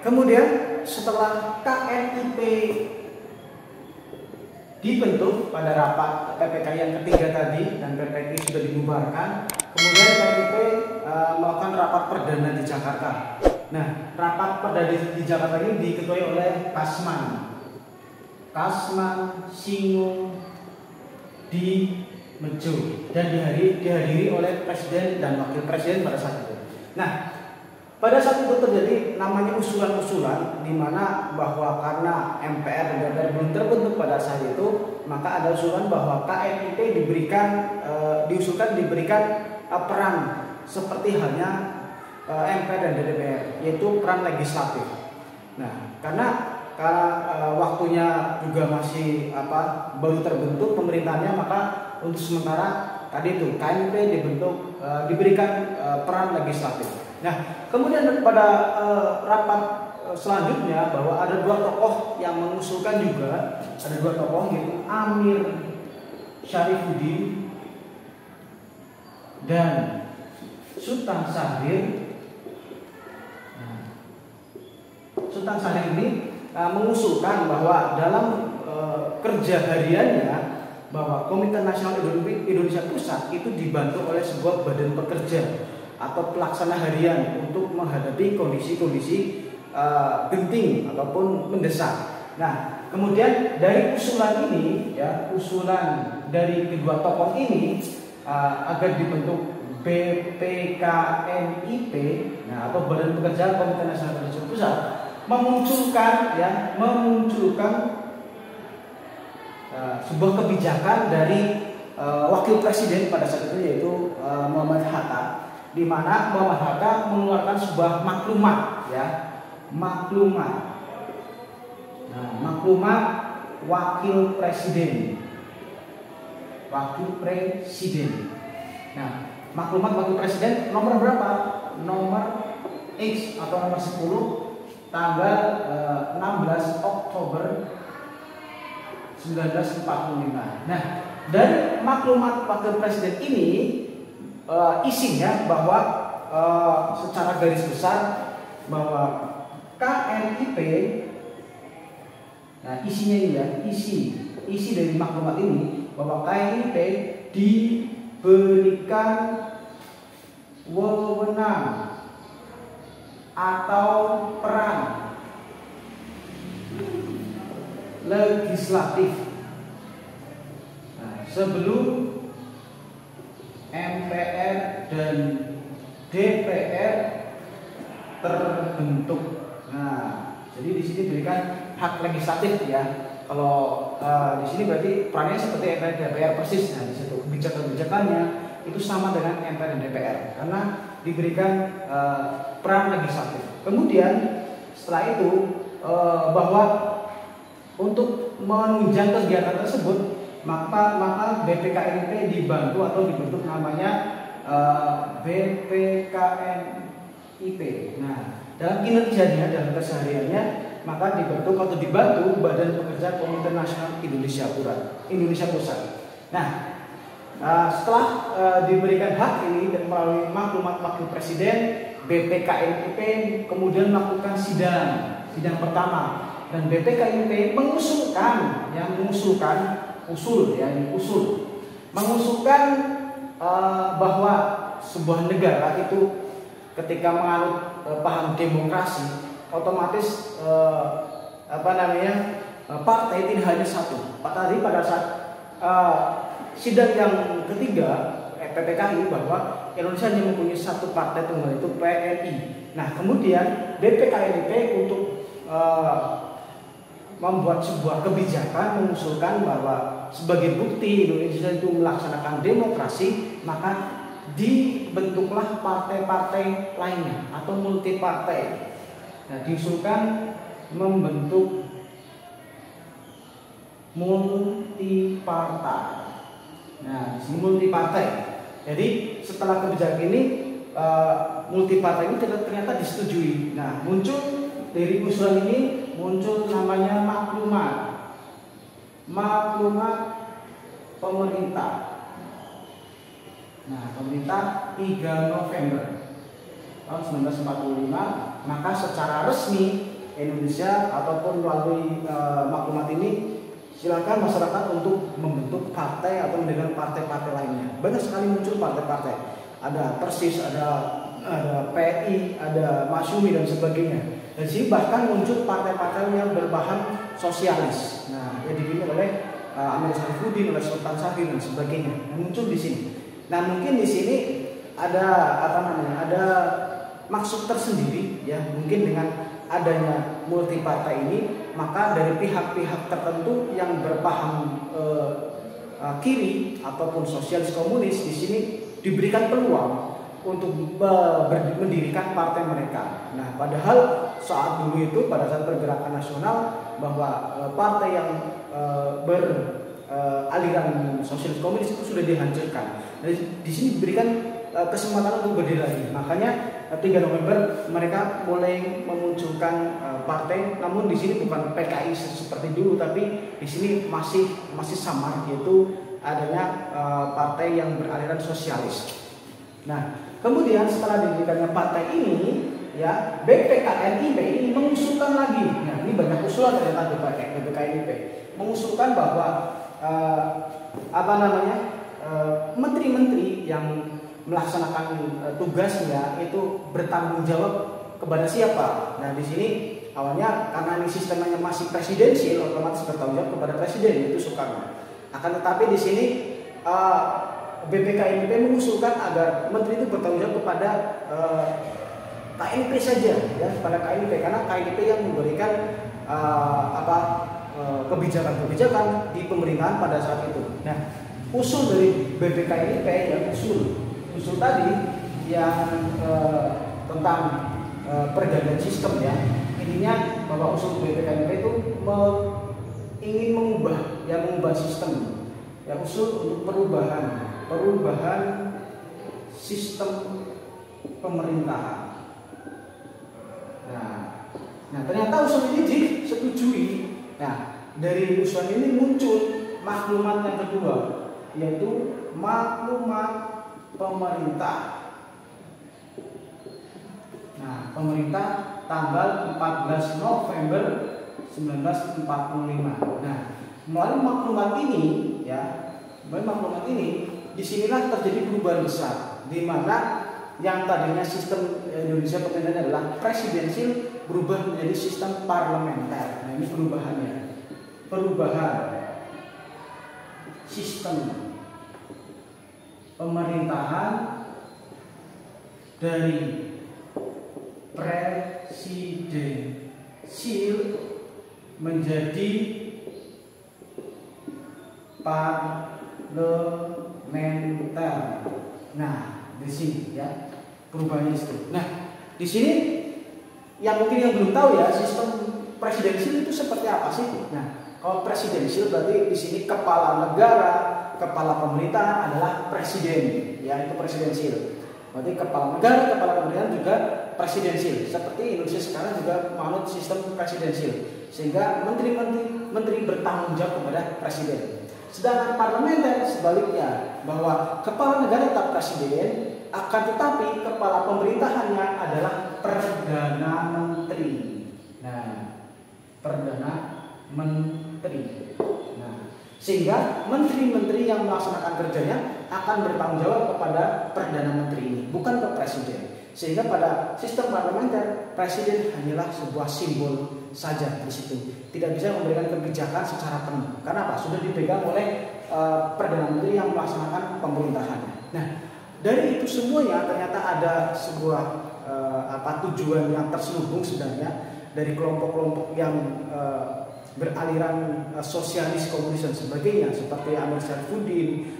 kemudian setelah KNIP dibentuk pada rapat PPK yang ketiga tadi dan PPK sudah dibubarkan, kemudian KNIP melakukan rapat perdana di Jakarta. Nah, rapat perdana di Jakarta ini diketuai oleh Kasman Singo di Mejo dan dihadiri oleh Presiden dan Wakil Presiden pada saat itu. Nah, pada saat itu terjadi namanya usulan-usulan di mana bahwa karena MPR dan DPR belum terbentuk pada saat itu, maka ada usulan bahwa KNIP diusulkan diberikan peran seperti halnya MPR dan DPR, yaitu peran legislatif. Nah, karena waktunya juga masih baru terbentuk pemerintahannya, maka untuk sementara tadi itu KNIP diberikan peran legislatif. Nah, kemudian pada rapat selanjutnya bahwa ada dua tokoh yang mengusulkan juga, ada dua tokoh yaitu Amir Syarifuddin dan Sultan Syahrir. Sultan Syahrir ini mengusulkan bahwa dalam kerja hariannya bahwa Komite Nasional Indonesia Pusat itu dibantu oleh sebuah badan pekerja atau pelaksana harian untuk menghadapi kondisi-kondisi genting ataupun mendesak. Nah, kemudian dari usulan ini, usulan dari kedua tokoh ini agar dibentuk BPKNIP, atau Badan Pekerja Komite Nasional Indonesia Pusat, memunculkan sebuah kebijakan dari Wakil Presiden pada saat itu, yaitu Muhammad Hatta, di mana Muhammad Hatta mengeluarkan sebuah maklumat, maklumat Wakil Presiden. Nah, maklumat Wakil Presiden nomor berapa? Nomor X atau nomor 10 tanggal 16 Oktober 1945. Nah, dari maklumat Wakil Presiden ini isinya bahwa secara garis besar bahwa KNIP, isinya ini isi dari maklumat ini bahwa KNIP diberikan wewenang atau peran legislatif sebelum MPR dan DPR terbentuk. Jadi di sini diberikan hak legislatif Kalau di sini berarti perannya seperti MPR dan DPR persis. Di situ kebijakan-kebijakannya itu sama dengan MPR dan DPR karena diberikan peran legislatif. Kemudian setelah itu bahwa untuk menunjang kegiatan tersebut maka BPKNIP dibantu atau dibentuk namanya BPKNIP. Dalam kinerjanya, dalam kesehariannya, maka dibentuk atau dibantu Badan Pekerja Komite Nasional Indonesia Pusat. Setelah diberikan hak ini dan melalui maklumat Wakil Presiden, BPKNIP kemudian melakukan sidang pertama, dan BPKNIP mengusulkan bahwa sebuah negara itu ketika menganut paham demokrasi, otomatis partai tidak hanya satu. Tadi pada saat sidang yang ketiga PPKI bahwa Indonesia hanya mempunyai satu partai tunggal, itu PNI. Kemudian BPKNIP untuk membuat sebuah kebijakan mengusulkan bahwa sebagai bukti Indonesia itu melaksanakan demokrasi, maka dibentuklah partai-partai lainnya atau multipartai. Diusulkan membentuk multipartai. Di sini multipartai. Jadi setelah kebijakan ini multipartai ini ternyata disetujui. Muncul dari usulan ini muncul namanya maklumat pemerintah. Pemerintah 3 November tahun 1945, maka secara resmi Indonesia ataupun melalui maklumat ini, silakan masyarakat untuk membentuk partai atau mendirikan partai-partai lainnya. Banyak sekali muncul partai-partai. Ada Persis, ada PI, ada Masyumi dan sebagainya. Dan sini bahkan muncul partai-partai yang berbahan sosialis. Nah, yang dipimpin oleh Amir Syarifuddin, oleh Sultan Syahrir dan sebagainya. Yang muncul di sini. Nah, mungkin di sini ada ada maksud tersendiri ya, mungkin dengan adanya multi partai ini, maka dari pihak-pihak tertentu yang berpaham kiri ataupun sosialis komunis di sini diberikan peluang untuk mendirikan partai mereka. Nah, padahal saat dulu itu pada saat pergerakan nasional bahwa partai yang beraliran sosialis komunis itu sudah dihancurkan. Dan di sini diberikan kesempatan untuk berdiri lagi. Makanya 3 November mereka mulai memunculkan partai, namun di sini bukan PKI seperti dulu, tapi di sini masih samar, yaitu adanya partai yang beraliran sosialis. Nah, kemudian setelah didirikannya partai ini, ya BPKNIP ini mengusulkan lagi. Nah, ini banyak usulan ternyata BPKNIP mengusulkan bahwa menteri-menteri yang melaksanakan tugasnya itu bertanggung jawab kepada siapa. Nah, di sini awalnya karena ini sistemnya masih presidensial, otomatis bertanggung jawab kepada presiden, yaitu Soekarno. Akan tetapi di sini BPKNIP mengusulkan agar menteri itu bertanggung jawab kepada KNP saja, ya, kepada KNP, karena KNP yang memberikan kebijakan-kebijakan di pemerintahan pada saat itu. Nah, usul dari BPKNIP yang usul tadi yang tentang pergantian sistem, ya, intinya bahwa usul BPKNIP itu ingin mengubah sistem, ya, usul untuk perubahan sistem pemerintahan. Nah, ternyata usul ini disetujui. Nah, dari usulan ini muncul maklumat yang kedua, yaitu maklumat pemerintah. Nah, pemerintah tanggal 14 November 1945. Nah, melalui maklumat ini, ya, disinilah terjadi perubahan besar, di mana yang tadinya sistem Indonesia pemerintahan adalah presidensil berubah menjadi sistem parlementer. Nah, ini perubahan sistem pemerintahan dari presidensil menjadi parlementer. Nah, di sini, ya, perubahannya itu. Nah, di sini yang mungkin yang belum tahu, ya, sistem presidensil itu seperti apa sih? Nah, kalau presidensil berarti di sini kepala negara, kepala pemerintahan adalah presiden, ya, itu presidensil. Berarti kepala negara, kepala pemerintahan juga presidensil. Seperti Indonesia sekarang juga menganut sistem presidensil, sehingga menteri bertanggung jawab kepada presiden. Sedangkan parlementer sebaliknya, bahwa kepala negara tetap presiden, akan tetapi kepala pemerintahannya adalah perdana menteri. Nah, perdana menteri. Nah, sehingga menteri-menteri yang melaksanakan kerjanya akan bertanggung jawab kepada perdana menteri ini, bukan ke presiden. Sehingga pada sistem parlementer, presiden hanyalah sebuah simbol saja di situ, tidak bisa memberikan kebijakan secara penuh. Karena apa? Sudah dipegang oleh perdana menteri yang melaksanakan pemerintahannya. Nah, dari itu semuanya ternyata ada sebuah tujuan yang terselubung sebenarnya dari kelompok-kelompok yang beraliran sosialis, komunis dan sebagainya, seperti Amir Syarifuddin,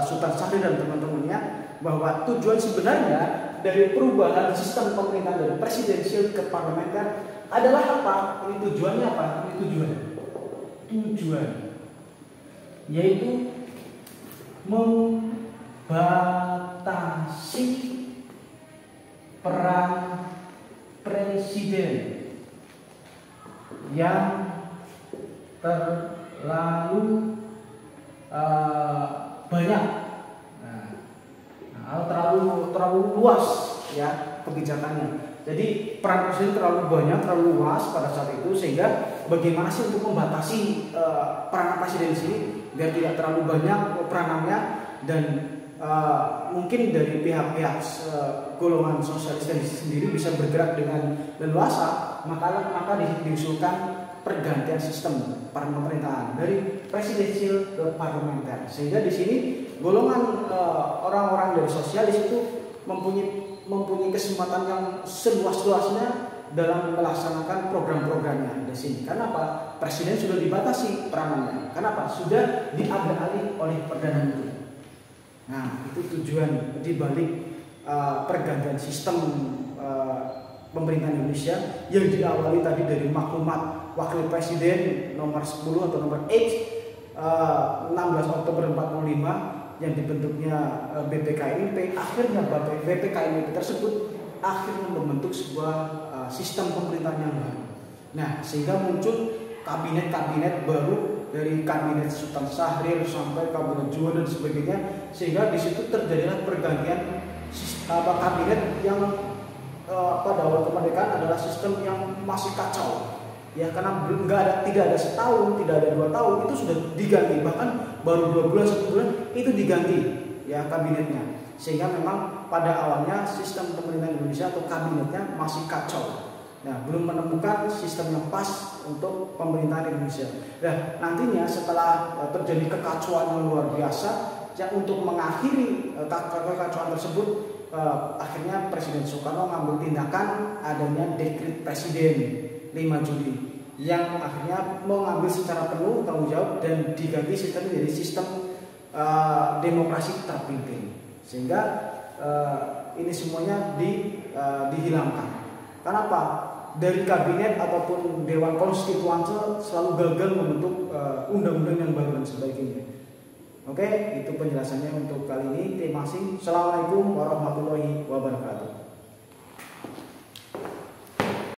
Sultan Syahrir dan teman-temannya, bahwa tujuan sebenarnya dari perubahan sistem pemerintahan dari presidensial ke parlementer adalah apa? Ini tujuannya apa? Ini tujuan yaitu membatasi peran presiden yang terlalu banyak, terlalu luas, ya, kebijakannya, Jadi peran presiden terlalu banyak, terlalu luas pada saat itu, sehingga bagaimana sih untuk membatasi peran presiden di sini biar tidak terlalu banyak peranannya, dan mungkin dari pihak-pihak golongan sosialis sendiri bisa bergerak dengan leluasa, maka diusulkan pergantian sistem pemerintahan dari presidensial ke parlementer, sehingga di sini golongan orang-orang dari sosialis itu mempunyai kesempatan yang seluas-luasnya dalam melaksanakan program-programnya di sini. Karena apa? Presiden sudah dibatasi peranannya. Kenapa? Sudah diambil alih oleh Perdana Menteri. Nah, itu tujuan dibalik pergantian sistem pemerintahan Indonesia yang diawali tadi dari maklumat Wakil Presiden nomor 10 atau nomor H 16 Oktober 45 yang dibentuknya BPKIMP. Akhirnya BPKIMP tersebut akhirnya membentuk sebuah sistem pemerintahan yang baru. Nah, sehingga muncul kabinet-kabinet baru, dari kabinet Sultan Syahrir sampai kabinet Juanda dan sebagainya, sehingga di situ terjadilah pergantian kabinet yang pada awal kemerdekaan adalah sistem yang masih kacau. Ya, karena tidak ada setahun, tidak ada 2 tahun, itu sudah diganti, bahkan baru 2 bulan, 1 bulan itu diganti ya kabinetnya, sehingga memang pada awalnya sistem pemerintahan Indonesia atau kabinetnya masih kacau. Nah, belum menemukan sistem yang pas untuk pemerintahan Indonesia. Nah, nantinya setelah terjadi kekacauan yang luar biasa, yang untuk mengakhiri kekacauan tersebut, akhirnya Presiden Soekarno mengambil tindakan adanya dekret Presiden 5 Juli yang akhirnya mengambil secara penuh tanggung jawab dan diganti sistem menjadi sistem demokrasi terpimpin, sehingga ini semuanya dihilangkan. Kenapa? Dari kabinet ataupun Dewan Konstituante selalu gagal membentuk undang-undang yang baru dan sebagainya. Oke, itu penjelasannya untuk kali ini. Terima kasih. Assalamualaikum warahmatullahi wabarakatuh.